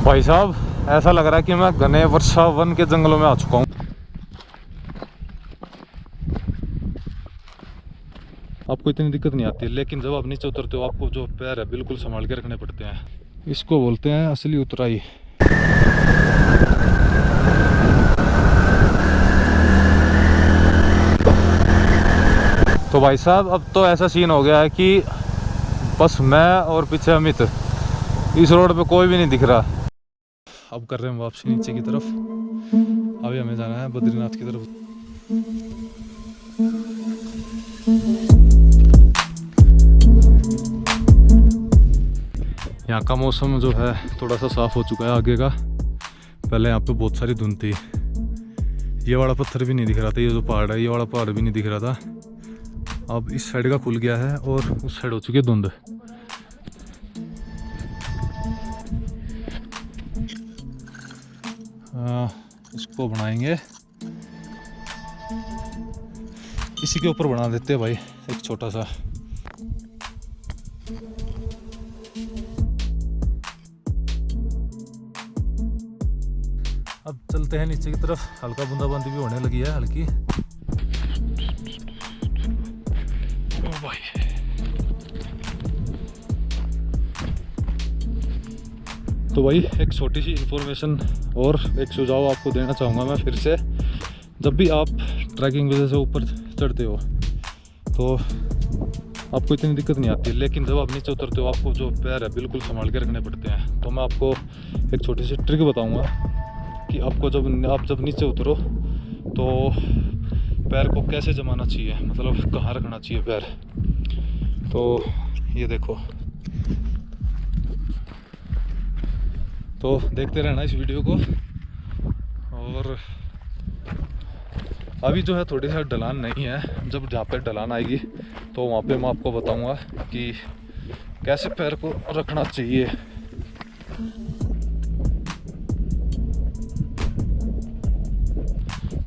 भाई साहब ऐसा लग रहा है कि मैं घने वर्षावन के जंगलों में आ चुका हूँ। आपको इतनी दिक्कत नहीं आती है, लेकिन जब आप नीचे उतरते हो आपको जो पैर है बिल्कुल संभाल के रखने पड़ते हैं। इसको बोलते हैं असली उतराई। तो भाई साहब अब तो ऐसा सीन हो गया है कि बस मैं और पीछे अमित, इस रोड पे कोई भी नहीं दिख रहा। अब कर रहे हैं वापसी नीचे की तरफ। अभी हमें जाना है बद्रीनाथ की तरफ। यहाँ का मौसम जो है थोड़ा सा साफ हो चुका है आगे का। पहले यहाँ पे बहुत सारी धुंध थी, ये वाला पत्थर भी नहीं दिख रहा था, ये जो पहाड़ है ये वाला पहाड़ भी नहीं दिख रहा था। अब इस साइड का खुल गया है और उस साइड हो चुकी है धुंध। इसको बनाएंगे, इसी के ऊपर बना देते हैं भाई एक छोटा सा। अब चलते हैं नीचे की तरफ। हल्का बूंदाबांदी भी होने लगी है, हल्की। ओ भाई तो भाई एक छोटी सी इन्फॉर्मेशन और एक सुझाव आपको देना चाहूँगा मैं फिर से। जब भी आप ट्रैकिंग वजह से ऊपर चढ़ते हो तो आपको इतनी दिक्कत नहीं आती है, लेकिन जब आप नीचे उतरते हो आपको जो पैर है बिल्कुल संभाल के रखने पड़ते हैं। तो मैं आपको एक छोटी सी ट्रिक बताऊँगा कि आपको जब नीचे उतरो तो पैर को कैसे जमाना चाहिए, मतलब कहाँ रखना चाहिए पैर। तो ये देखो, तो देखते रहना इस वीडियो को। और अभी जो है थोड़ी सी ढलान नहीं है, जब जहाँ पे ढलान आएगी तो वहाँ पे मैं आपको बताऊँगा कि कैसे पैर को रखना चाहिए।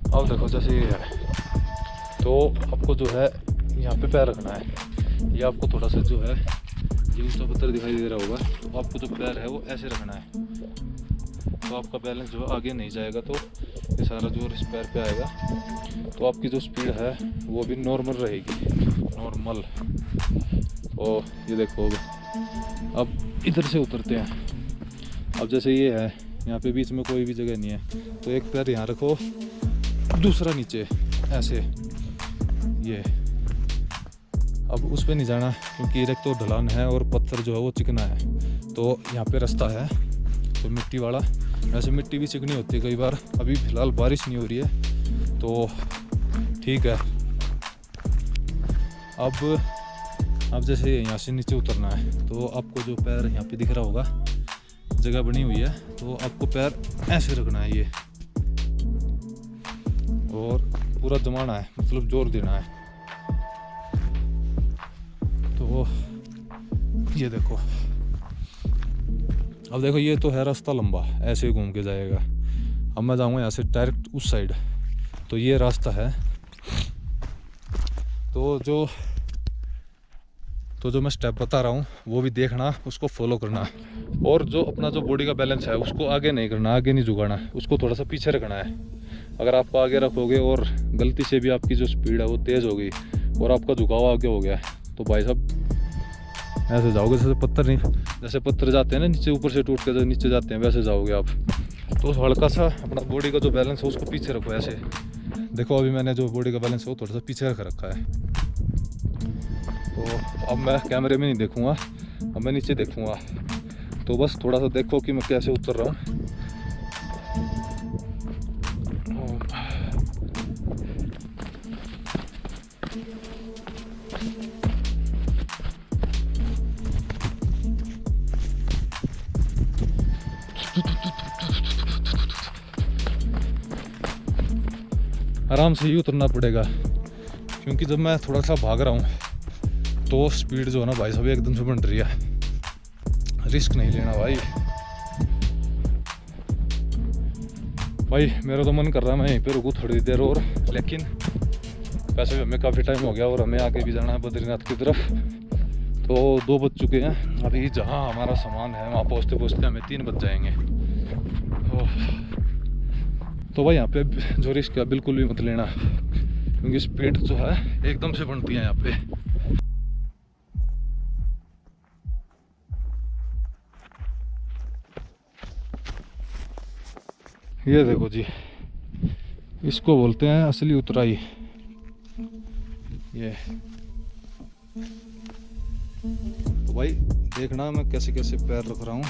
अब देखो जैसे ये है तो आपको जो है यहाँ पे पैर रखना है। ये आपको थोड़ा सा जो है ये ऊंचा पत्थर दिखाई दे रहा होगा, तो आपको जो पैर है वो ऐसे रखना है। तो आपका बैलेंस जो आगे नहीं जाएगा, तो ये सारा जोर इस पैर पे आएगा। तो आपकी जो स्पीड है वो भी नॉर्मल रहेगी, नॉर्मल। तो ये देखो अब इधर से उतरते हैं। अब जैसे ये है यहाँ पे बीच में कोई भी जगह नहीं है, तो एक पैर यहाँ रखो, दूसरा नीचे ऐसे। ये अब उस पे नहीं जाना क्योंकि एक तो ढलान है और पत्थर जो है वो चिकना है। तो यहाँ पे रास्ता है तो मिट्टी वाला, वैसे मिट्टी भी चिकनी होती है कई बार। अभी फ़िलहाल बारिश नहीं हो रही है तो ठीक है। अब जैसे यहाँ से नीचे उतरना है तो आपको जो पैर यहाँ पे दिख रहा होगा जगह बनी हुई है, तो आपको पैर ऐसे रखना है ये, और पूरा जमाना है, मतलब जोर देना है। तो ये देखो, अब देखो ये तो है रास्ता लंबा, ऐसे ही घूम के जाएगा। अब मैं जाऊँगा यहाँ से डायरेक्ट उस साइड, तो ये रास्ता है। तो जो मैं स्टेप बता रहा हूँ वो भी देखना, उसको फॉलो करना। और जो अपना जो बॉडी का बैलेंस है उसको आगे नहीं करना, आगे नहीं झुकाना, उसको थोड़ा सा पीछे रखना है। अगर आप आगे रखोगे और गलती से भी आपकी जो स्पीड है वो तेज़ हो गई और आपका झुकाव आगे हो गया, तो भाई साहब ऐसे जाओगे जैसे पत्थर जाते हैं ना नीचे, ऊपर से टूट के जो नीचे जाते हैं वैसे जाओगे आप। तो हल्का सा अपना बॉडी का जो बैलेंस है उसको पीछे रखो ऐसे। देखो अभी मैंने जो बॉडी का बैलेंस है वो थोड़ा सा पीछे रखा है। तो अब मैं कैमरे में नहीं देखूँगा, अब मैं नीचे देखूँगा। तो बस थोड़ा सा देखो कि मैं कैसे उतर रहा हूँ। आराम से ही उतरना पड़ेगा क्योंकि जब मैं थोड़ा सा भाग रहा हूँ तो स्पीड जो है ना भाई साहब एकदम से बढ़ रही है। रिस्क नहीं लेना भाई मेरा तो मन कर रहा है मैं यहीं पे रुकूँ थोड़ी देर और, लेकिन वैसे भी हमें काफ़ी टाइम हो गया और हमें आगे भी जाना है बद्रीनाथ की तरफ। तो 2 बज चुके हैं, अभी जहाँ हमारा सामान है वहाँ पहुँचते पहुँचते हमें 3 बज जाएंगे। तो भाई यहाँ पे जो रिस्क है बिल्कुल भी मत लेना, क्योंकि स्पीड जो है एकदम से बढ़ती है यहाँ पे। ये देखो जी, इसको बोलते हैं असली उतराई। ये तो भाई देखना मैं कैसे कैसे पैर रख रहा हूँ।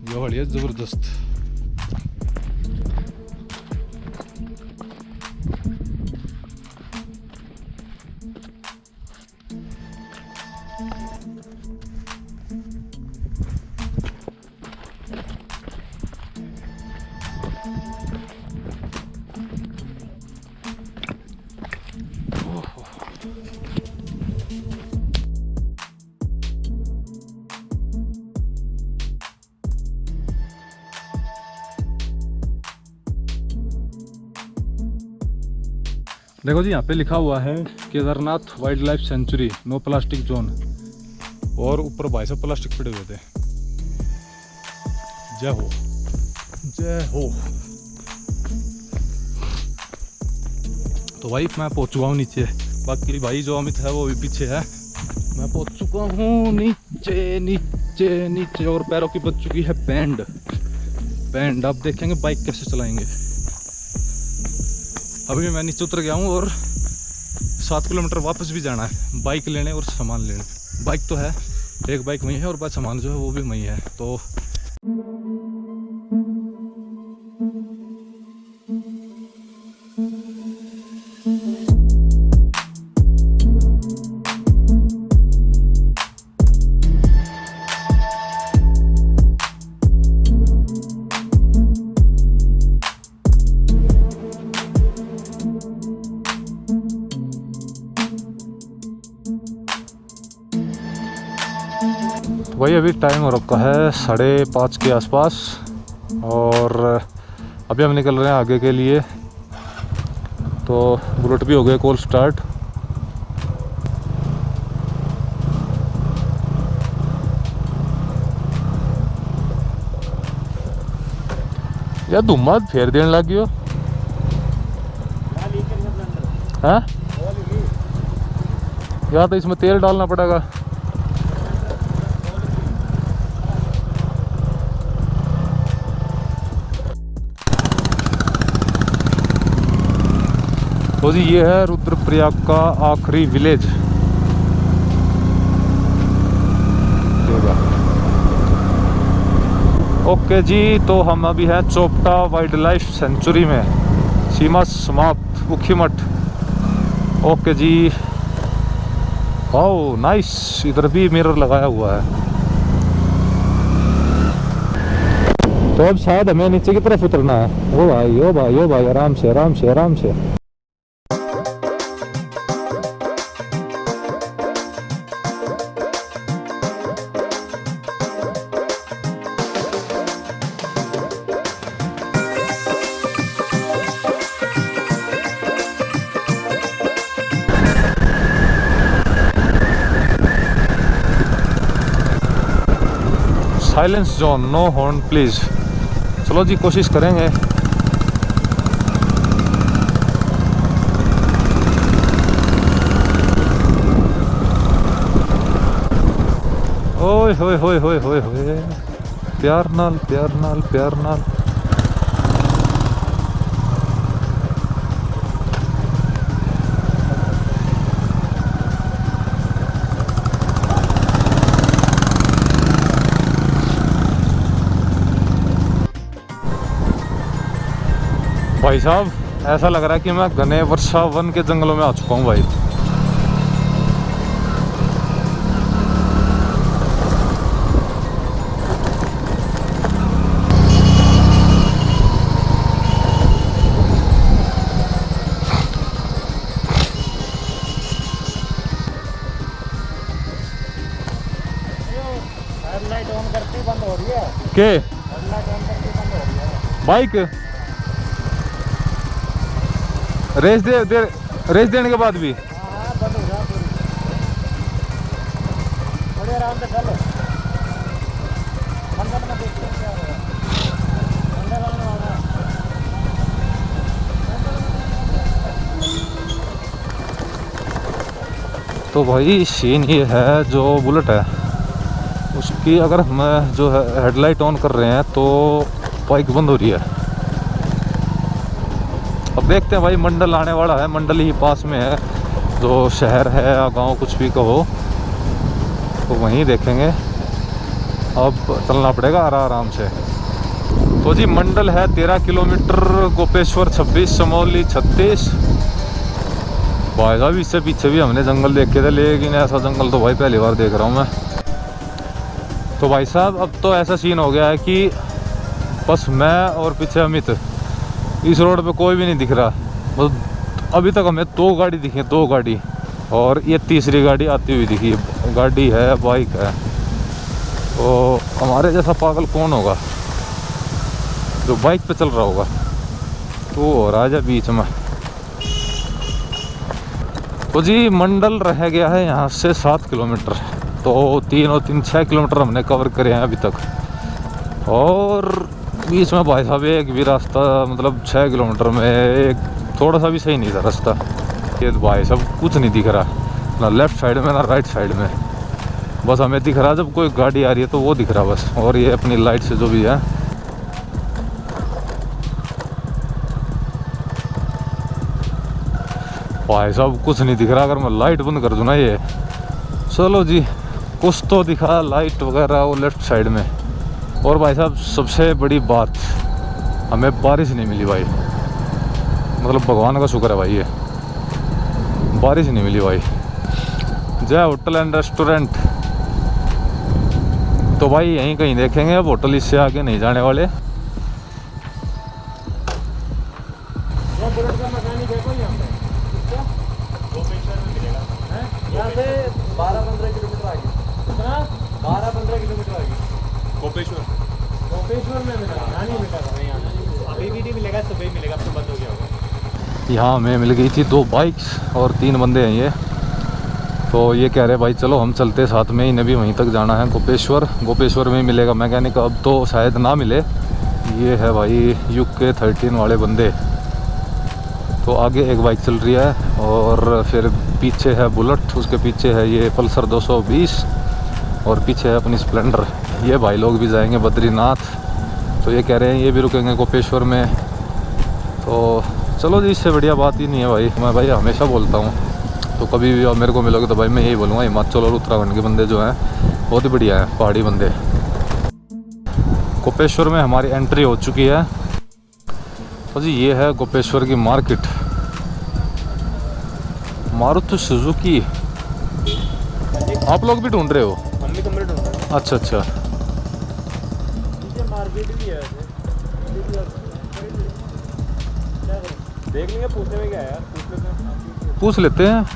ये बढ़िया जबरदस्त। देखो जी, यहाँ पे लिखा हुआ है Kedarnath wild life sanctuary, no plastic zone, और ऊपर भाई साहब प्लास्टिक पड़े हुए थे। जय हो, जय हो। तो भाई मैं पहुंच चुका हूँ नीचे, बाकी भाई जो अमित है वो भी पीछे है। मैं पहुंच चुका हूँ नीचे नीचे नीचे, और पैरों की बच चुकी है बैंड। बैंड अब देखेंगे बाइक कैसे चलाएंगे। अभी मैं नीचे उतर गया हूँ और 7 किलोमीटर वापस भी जाना है बाइक लेने और सामान लेने। बाइक तो है, एक बाइक वहीं है और बाद सामान जो है वो भी वहीं है। तो वही अभी टाइम हो रखा है 5:30 के आसपास, और अभी हम निकल रहे हैं आगे के लिए। तो बुलेट भी हो गए कॉल स्टार्ट। यार धुम्मा फेर देने लग गयो है यार, तो इसमें तेल डालना पड़ेगा। तो जी ये है रुद्रप्रयाग का आखिरी विलेज। ओके जी, तो हम अभी हैं चोपटा वाइल्ड लाइफ सेंचुरी में, सीमा समाप्त ऊखीमठ। ओके जी, वाओ नाइस, इधर भी मिरर लगाया हुआ है। तो अब शायद हमें नीचे की तरफ उतरना है। ओ भाई ओ भाई ओ भाई, आराम से आराम से आराम से। Silence zone, no horn please. चलो जी कोशिश करेंगे। ओए होए होए होए होए होए, प्यार नाल प्यार नाल प्यार नाल। भाई साहब ऐसा लग रहा है कि मैं घने वर्षा वन के जंगलों में आ चुका हूँ भाई। हेडलाइट ऑन करके बंद हो रही है। के हेडलाइट ऑन करके बंद हो रही है बाइक रेस देने के बाद भी। हाँ बंद हो गया पूरी। थोड़ी आराम से चलो। मंडल में देखते हैं क्या होगा। मंडल में आना। तो भाई सीन ये है, जो बुलेट है उसकी अगर हम जो है हेडलाइट ऑन कर रहे हैं तो बाइक बंद हो रही है। अब देखते हैं भाई, मंडल आने वाला है, मंडल ही पास में है, जो शहर है या गांव कुछ भी कहो, तो वहीं देखेंगे। अब चलना पड़ेगा आराम से। तो जी मंडल है 13 किलोमीटर, गोपेश्वर 26, चमोली 36। भाई साहब इससे पीछे भी हमने जंगल देखे थे, लेकिन ऐसा जंगल तो भाई पहली बार देख रहा हूँ मैं। तो भाई साहब अब तो ऐसा सीन हो गया है कि बस मैं और पीछे अमित, इस रोड पे कोई भी नहीं दिख रहा। बस अभी तक हमें 2 गाड़ी दिखी, 2 गाड़ी, और ये तीसरी गाड़ी आती हुई दिखी। गाड़ी है, बाइक है। तो हमारे जैसा पागल कौन होगा जो बाइक पे चल रहा होगा। तो हो रहा है बीच में। तो जी मंडल रह गया है यहाँ से 7 किलोमीटर। तो 3 और 3 6 किलोमीटर हमने कवर करे हैं अभी तक। और बीच में भाई साहब एक भी रास्ता, मतलब 6 किलोमीटर में एक थोड़ा सा भी सही नहीं था रास्ता। ये भाई साहब कुछ नहीं दिख रहा, ना लेफ्ट साइड में ना राइट साइड में। बस हमें दिख रहा जब कोई गाड़ी आ रही है तो वो दिख रहा बस। और ये अपनी लाइट से जो भी है। भाई साहब कुछ नहीं दिख रहा। अगर मैं लाइट बंद कर दूँ ना ये, चलो जी कुछ तो दिखा लाइट वगैरह वो लेफ्ट साइड में। और भाई साहब सबसे बड़ी बात, हमें बारिश नहीं मिली भाई। मतलब भगवान का शुक्र है भाई, ये बारिश नहीं मिली भाई। जय होटल एंड रेस्टोरेंट। तो भाई यहीं कहीं देखेंगे अब, होटल इससे आगे नहीं जाने वाले। बुलेट का मैकेनिक है कोई यहाँ पे? गोपेश्वर में मिलेगा। यहाँ से 12-15 किलोमीटर आगे। कितना? 12-15 किलोमीटर आगे। गोपेश्वर में मिलेगा। यहाँ नहीं मिलेगा। अभी भी नहीं मिलेगा, सुबह मिलेगा, अब तो बंद हो गया होगा। यहाँ हमें मिल गई थी 2 बाइक्स और 3 बंदे हैं ये। तो ये कह रहे भाई चलो हम चलते साथ में, इन्हें भी वहीं तक जाना है गोपेश्वर। गोपेश्वर में ही मिलेगा मैकेनिक, अब तो शायद ना मिले। ये है भाई UK 13 वाले बंदे। तो आगे एक बाइक चल रही है और फिर पीछे है बुलेट, उसके पीछे है ये पल्सर 220 और पीछे है अपनी स्प्लेंडर। ये भाई लोग भी जाएंगे बद्रीनाथ। तो ये कह रहे हैं ये भी रुकेंगे गोपेश्वर में। तो चलो जी, इससे बढ़िया बात ही नहीं है भाई। मैं भाई हमेशा बोलता हूँ, तो कभी भी मेरे को मिलोगे तो भाई मैं यही बोलूँगा, हिमाचल और उत्तराखंड के बंदे जो हैं बहुत ही बढ़िया हैं, पहाड़ी बंदे। गोपेश्वर में हमारी एंट्री हो चुकी है। तो जी ये है गोपेश्वर की मार्केट, मारुति सुजुकी। आप लोग भी ढूंढ रहे हो? हम भी कमरे ढूंढ रहे हैं। अच्छा अच्छा। नीचे मार्केट भी है वैसे। देख लेंगे, पूछने में क्या है यार, पूछ लेते हैं। पूछ लेते हैं।